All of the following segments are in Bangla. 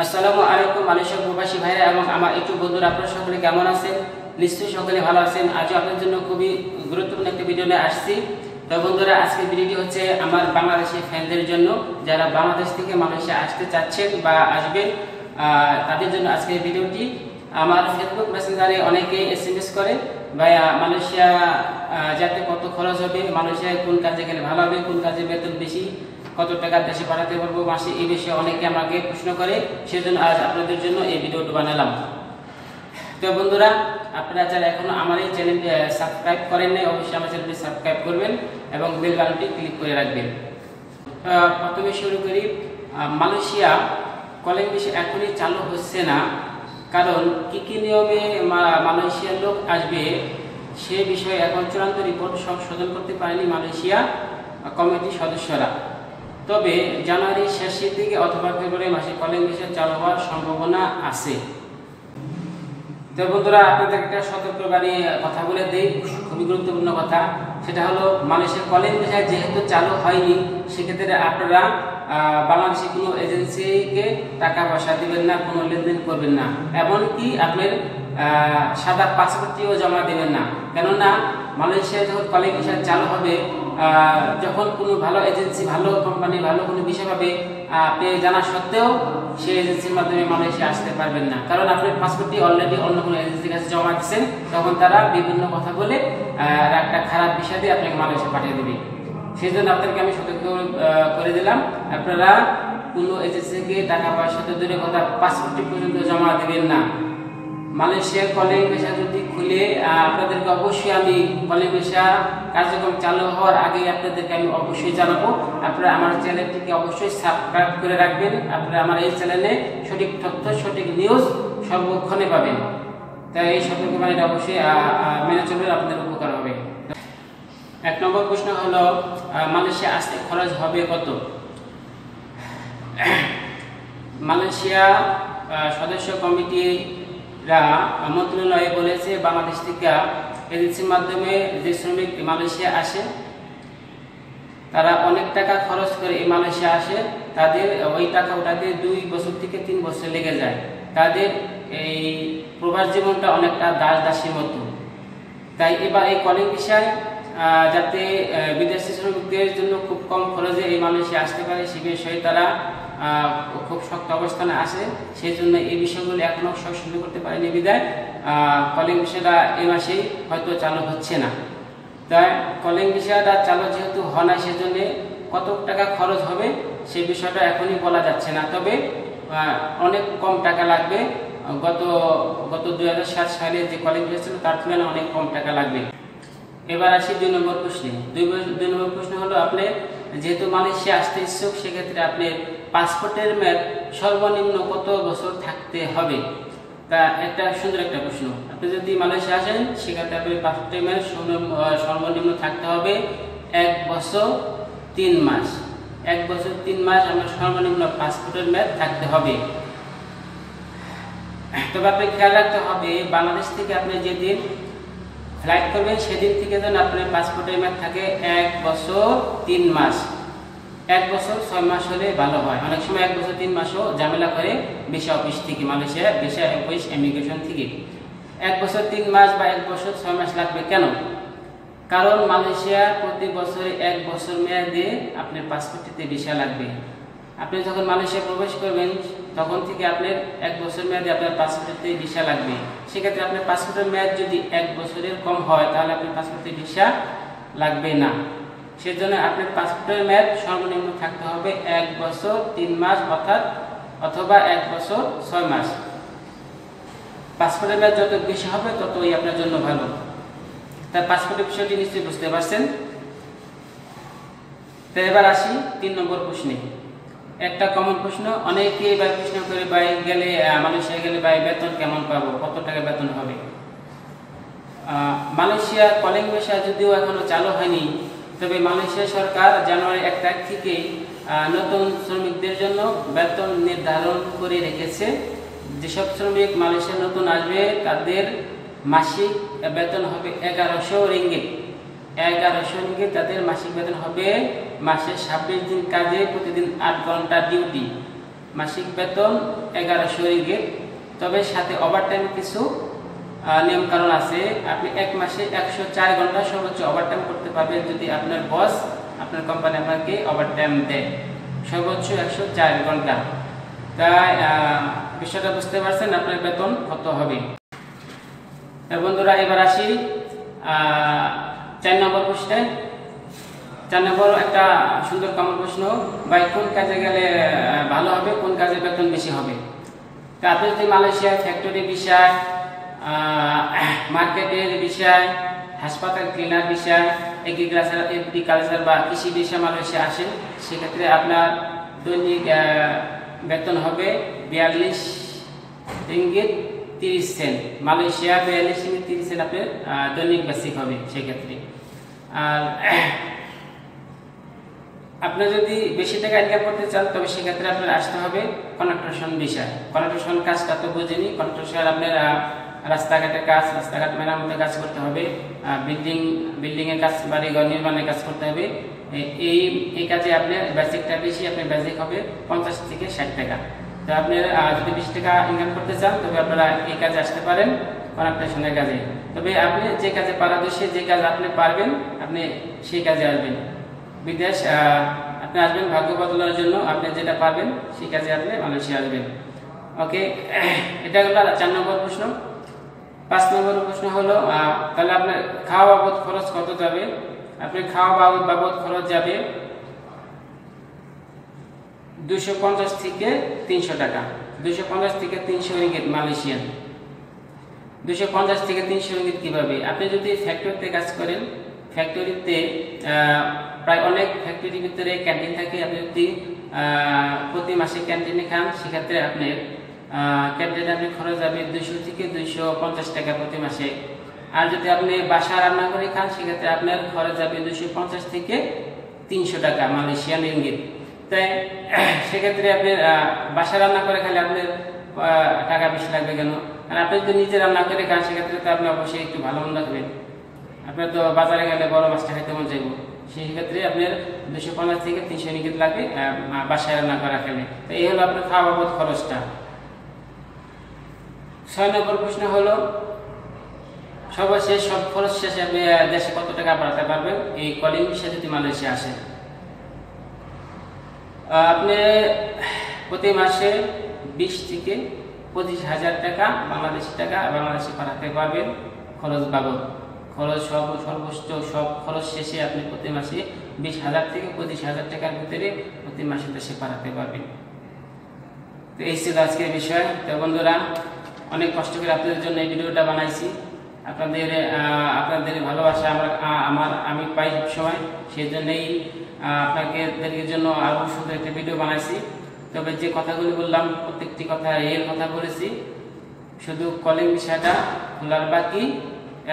আসসালামু আলাইকুম মালয়েশিয়া প্রবাসী ভাইরা এবং আমার ইউটিউব বন্ধুরা, আপনারা সকলে কেমন আছেন? নিশ্চয়ই সকলে ভালো আছেন। আজও আপনাদের জন্য খুবই গুরুত্বপূর্ণ একটা ভিডিও নিয়ে আসছি। তো বন্ধুরা, আজকের ভিডিওটি হচ্ছে আমার বাংলাদেশি ফ্যানদের জন্য, যারা বাংলাদেশ থেকে মালয়েশিয়া আসতে চাচ্ছেন বা আসবেন, তাদের জন্য আজকের ভিডিওটি। আমার ফেসবুক মেসেঞ্জারে অনেকে এসএমএস করে, ভাইয়া মালয়েশিয়া যাতে কত খরচ হবে, মালয়েশিয়ায় কোন কাজে গেলে ভালো হবে, কোন কাজে বেতন বেশি, কত টাকা দেশে পাঠাতে পারবো মাসে, এই বিষয়ে অনেকে আমাকে প্রশ্ন করে। সেজন্য আজ আপনাদের জন্য এই ভিডিওটি বানালাম। তো বন্ধুরা, আপনারা যারা এখনো আমার এই চ্যানেলটি সাবস্ক্রাইব করেন নাই, অবশ্যই আমার চ্যানেলটি সাবস্ক্রাইব করবেন এবং বেল বাটনটি ক্লিক করে রাখবেন। প্রথমে শুরু করি। মালয়েশিয়া কলিং ভিসা এখনই চালু হচ্ছে না, কারণ কি নিয়মে মালয়েশিয়ার লোক আসবে সে বিষয়ে এখন চূড়ান্ত রিপোর্ট সংশোধন করতে পারেনি মালয়েশিয়া কমিটির সদস্যরা। তবে জানুয়ারির শেষের দিকে অথবা ফেব্রুয়ারি মাসে কলিং ভিসা চালু হওয়ার সম্ভাবনা আছে। তো বন্ধুরা, আপনাদের একটা সতর্কবাণী কথা বলে দেই, খুবই গুরুত্বপূর্ণ কথা। সেটা হলো, মালয়েশিয়ার কলিং ভিসা যেহেতু চালু হয়নি, সেক্ষেত্রে আপনারা বাংলাদেশি কোনো এজেন্সিকে টাকা পয়সা দিবেন না, কোনো লেনদেন করবেন না, এমনকি আপনার সাদা পাসপোর্টটিও জমা দেবেন না। কেননা মালয়েশিয়া যখন কলিং ভিসা চালু হবে, যখন কোনো ভালো এজেন্সি, ভালো কোম্পানি, ভালো কোনো বিষয় পাবে, আপনি জানা সত্ত্বেও সেই এজেন্সির মাধ্যমে মালয়েশিয়া আসতে পারবেন না। কারণ আপনার পাসপোর্টটি অলরেডি অন্য কোনো এজেন্সির কাছে জমা দিচ্ছেন, তখন তারা বিভিন্ন কথা বলে একটা খারাপ বিষয় দিয়ে আপনাকে মালয়েশিয়া পাঠিয়ে দেবে। সেই জন্য আপনাদেরকে আমি সতর্ক করে দিলাম, আপনারা কোনো এজেন্সিকে টাকা পয়সা তো দূরের কথা, পাসপোর্টটি পর্যন্ত জমা দেবেন না। মালয়েশিয়ার কলিং ভিসা যদি খুলে, আপনাদেরকে অবশ্যই আমি কলিং ভিসা কার্যক্রম চালু হওয়ার আগে আপনাদেরকে আমি অবশ্যই জানাবো। আপনারা আমার চ্যানেলটিকে অবশ্যই সাবস্ক্রাইব করে রাখবেন। আপনারা আমার এই চ্যানেলে সঠিক তথ্য, সঠিক নিউজ সর্বক্ষণে পাবেন। তাই এই সতর্কবাণীটা অবশ্যই মেনে চললে আপনাদের উপকার হবে। এক নম্বর প্রশ্ন হলো, মালয়েশিয়া আসতে খরচ হবে কত? মালয়েশিয়া সদস্য কমিটিরা মন্ত্রণালয়ে বলেছে, বাংলাদেশ থেকে এজেন্সির মাধ্যমে যে শ্রমিক মালয়েশিয়া আসে, তারা অনেক টাকা খরচ করে এই মালয়েশিয়া আসে, তাদের ওই টাকা ওঠাতে 2 বছর থেকে 3 বছর লেগে যায়। তাদের এই প্রবাস জীবনটা অনেকটা দাস দাসীর মতো। তাই এবার এই কলিং ভিসায় যাতে বিদেশি শ্রমিকদের জন্য খুব কম খরচে এই মালয়েশিয়া আসতে পারে, সে বিষয়ে তারা খুব শক্ত অবস্থানে আসে। সেই জন্য এই বিষয়গুলো এখনো সংশোধন করতে পারেনি বিদায় কলিং ভিসাটা এই মাসেই হয়তো চালু হচ্ছে না। তাই কলিং ভিসাটা চালু যেহেতু হয় না, সেজন্য কত টাকা খরচ হবে সে বিষয়টা এখনই বলা যাচ্ছে না। তবে অনেক কম টাকা লাগবে। গত 2007 সালে যে কলিং ভিসা ছিল তার তুলনায় অনেক কম টাকা লাগবে। এবার আসি 2 নম্বর প্রশ্নে। 2 নম্বর প্রশ্ন হলো, আপনি যেহেতু মালয়েশিয়া আসতে ইচ্ছুক, সেক্ষেত্রে আপনি পাসপোর্টের মেয়াদ সর্বনিম্ন কত বছর থাকতে হবে? তা একটা সুন্দর একটা প্রশ্ন। আপনি যদি মালয়েশিয়া আসেন, সেক্ষেত্রে আপনি পাসপোর্টের মেয়াদ সর্বনিম্ন থাকতে হবে 1 বছর 3 মাস। 1 বছর 3 মাস আমার সর্বনিম্ন পাসপোর্টের মেয়াদ থাকতে হবে। তবে আপনি খেয়াল রাখতে হবে, বাংলাদেশ থেকে আপনি যেদিন ফ্লাইট করবেন সেদিন থেকে যেন আপনার পাসপোর্টের মেয়াদ থাকে 1 বছর 3 মাস। 1 বছর 6 মাস হলে ভালো হয়। অনেক সময় 1 বছর 3 মাসও ঝামেলা করে ভিসা অফিস থেকে, মালয়েশিয়া ভিসা অফিস ইমিগ্রেশন থেকে। 1 বছর 3 মাস বা 1 বছর 6 মাস লাগবে কেন? কারণ মালয়েশিয়া প্রতি বছরে 1 বছর মেয়াদে আপনার পাসপোর্টটিতে ভিসা লাগবে। আপনি যখন মালয়েশিয়া প্রবেশ করবেন, তখন থেকে আপনার 1 বছর মেয়াদে আপনার পাসপোর্টে ভিসা লাগবে। সেক্ষেত্রে আপনার পাসপোর্টের মেয়াদ যদি 1 বছরের কম হয়, তাহলে আপনার পাসপোর্টে ভিসা লাগবে না। সেজন্য আপনার পাসপোর্টের মেয়াদ সর্বনিম্ন থাকতে হবে 1 বছর 3 মাস অথবা 1 বছর 6 মাস। পাসপোর্টের মেয়াদ যত বেশি হবে ততই আপনার জন্য ভালো। তাই পাসপোর্টের বিষয়টি নিশ্চয়ই বুঝতে পারছেন। তো এবার আসি 3 নম্বর প্রশ্নে। একটা কমন প্রশ্ন, অনেকে এবার প্রশ্ন করে, মালয়েশিয়া গেলে বেতন কেমন পাবো, কত টাকা বেতন হবে? মালয়েশিয়া কলিং ভিসা যদিও এখনো চালু হয়নি, তবে মালয়েশিয়া সরকার জানুয়ারি 1 তারিখ থেকে নতুন শ্রমিকদের জন্য বেতন নির্ধারণ করে রেখেছে। যেসব শ্রমিক মালয়েশিয়া নতুন আসবে, তাদের মাসিক বেতন হবে 1100 রিঙ্গিত। 1100 রিঙ্গিত তাদের মাসিক বেতন হবে। মাসে 26 দিন কাজে, প্রতিদিন 8 ঘন্টা ডিউটি। মাসিক বেতন 1100 রিঙ্গিত। তবে সাথে ওভারটাইম কিছু নিয়ম কারণ আছে। আপনি এক মাসে 104 ঘন্টা সর্বোচ্চ ওভারটাইম করতে পারবেন যদি আপনার বস, আপনার কোম্পানি আপনাকে ওভারটাইম দেয়, সর্বোচ্চ 104 ঘন্টা। তাই বিষয়টা বুঝতে পারছেন আপনার বেতন কত হবে। বন্ধুরা এবার আসি 4 নম্বর প্রশ্নে। 4 নম্বর একটা সুন্দর কমন প্রশ্ন, ভাই কোন কাজে গেলে ভালো হবে, কোন কাজে বেতন বেশি হবে। তা আপনি যদি মালয়েশিয়ার ফ্যাক্টরি বিষয়, মার্কেটের বিষয়, হাসপাতাল ক্লিনার বিষয়, এগ্রিকালচার বা কৃষি বিষয় মালয়েশিয়া আসেন, সেক্ষেত্রে আপনার দৈনিক বেতন হবে 42 ringgit 30 cent. Malaysia 42 ringgit 30 cent আপনার দৈনিক বেসিক হবে সেক্ষেত্রে। আর আপনি যদি বেশি টাকা ইনকাম করতে চান তবে সেক্ষেত্রে আপনার আসতে হবে কনস্ট্রাকশন বিষয়। কনস্ট্রাকশন কাজটা তো বুঝেনি, কনস্ট্রাকশন আপনার রাস্তাঘাটের কাজ, রাস্তাঘাট মেরামতের কাজ করতে হবে, বিল্ডিং এর কাজ, বাড়িঘর নির্মাণের কাজ করতে হবে। এই কাজে আপনার বেসিকটা বেশি, আপনার বেসিক হবে 50 থেকে 60 টাকা। তো আপনি যদি 20 টাকা ইনকাম করতে চান তবে আপনারা এই কাজে আসতে পারেন, কনস্ট্রাকশনের কাজে। তবে আপনি যে কাজে পারদর্শী, যে কাজ আপনি পারবেন, আপনি সেই কাজে আসবেন। বিদেশ আপনি আসবেন ভাগ্য বদলানোর জন্য, আপনি যেটা পারবেন সেই কাজে আপনি মালয়েশিয়া আসবেন। ওকে, এটা হলো 4 নম্বর প্রশ্ন। 5 নম্বর প্রশ্ন হলো, তাহলে আপনার খাওয়া বাবদ খরচ কত যাবে। আপনি খাওয়া বাবদ খরচ যাবে 250 থেকে 300 টাকা। 250 থেকে 300 রিঙ্গিত মালয়েশিয়ান। 250 থেকে 300 রিঙ্গিত কিভাবে? আপনি যদি ফ্যাক্টরিতে কাজ করেন, ফ্যাক্টরিতে প্রায় অনেক ফ্যাক্টরির ভিতরে ক্যান্টিন থাকে। আপনি যদি প্রতি মাসে ক্যান্টিনে খান সেক্ষেত্রে আপনার ক্যান্টিনে আপনি খরচ যাবে 200 থেকে 250 টাকা প্রতি মাসে। আর যদি আপনি বাসা রান্না করে খান সেক্ষেত্রে আপনার খরচ যাবে 250 থেকে 300 টাকা মালয়েশিয়ান রিঙ্গিত। তাই সেক্ষেত্রে আপনি বাসা রান্না করে খেলে আপনার টাকা বেশি লাগবে কেন? আর আপনি যদি নিজে রান্না করে খান সেক্ষেত্রে তো আপনি অবশ্যই একটু ভালো মন্দ খাবেন। আপনার তো বাজারে গেলে বড় মাছটা খেতে মন চাইব, সেই ক্ষেত্রে আপনার 250 থেকে 300 রিঙ্গিত লাগবে বাসায় রান্না করা খেলে। তো এই হলো আপনার খাওয়া বাবদ খরচটা। 6 নম্বর প্রশ্ন হলো, সর্বশেষ সব খরচ শেষে আপনি দেশে কত টাকা বাড়াতে পারবেন এই কলিং বিষয়ে যদি মালয়েশিয়া আসেন। আপনি প্রতি মাসে 20 থেকে 25,000 টাকা বাংলাদেশি পাঠাতে পারবেন খরচ বাবদ। খরচ সর্বোচ্চ সব খরচ শেষে আপনি প্রতি মাসে 20,000 থেকে 25,000 টাকার ভিতরে প্রতি মাসে দেশে পাঠাতে পারবেন। তো এই ছিল আজকের বিষয়। তো বন্ধুরা, অনেক কষ্ট করে আপনাদের জন্য এই ভিডিওটা বানাইছি। আপনাদের ভালোবাসা আমি পাই সবসময়, সেই জন্যই আপনাদের জন্য আরো সুন্দর একটা ভিডিও বানাইছি। তবে যে কথাগুলি বললাম প্রত্যেকটি কথা এর কথা বলেছি, শুধু কলিং বিষয়টা খোলার বাকি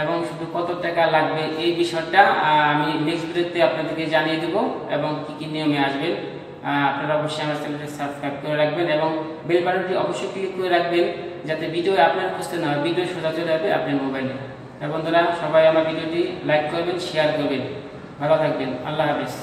এবং শুধু কত টাকা লাগবে এই বিষয়টা আমি নেক্সট ভিডিওতে আপনাদেরকে জানিয়ে দেব এবং কি কি নিয়মে আসবেন। আপনারা অবশ্যই আমার চ্যানেলটি সাবস্ক্রাইব করে রাখবেন এবং বেল বাটনটি অবশ্যই ক্লিক করে রাখবেন যাতে ভিডিও আপনার খুঁজতে না হয়, ভিডিও সোজা চলে যাবে আপনার মোবাইলে। বন্ধুরা, সবাই আমার ভিডিওটি লাইক করবেন, শেয়ার করবেন। ভালো থাকবেন। আল্লাহ হাফেজ।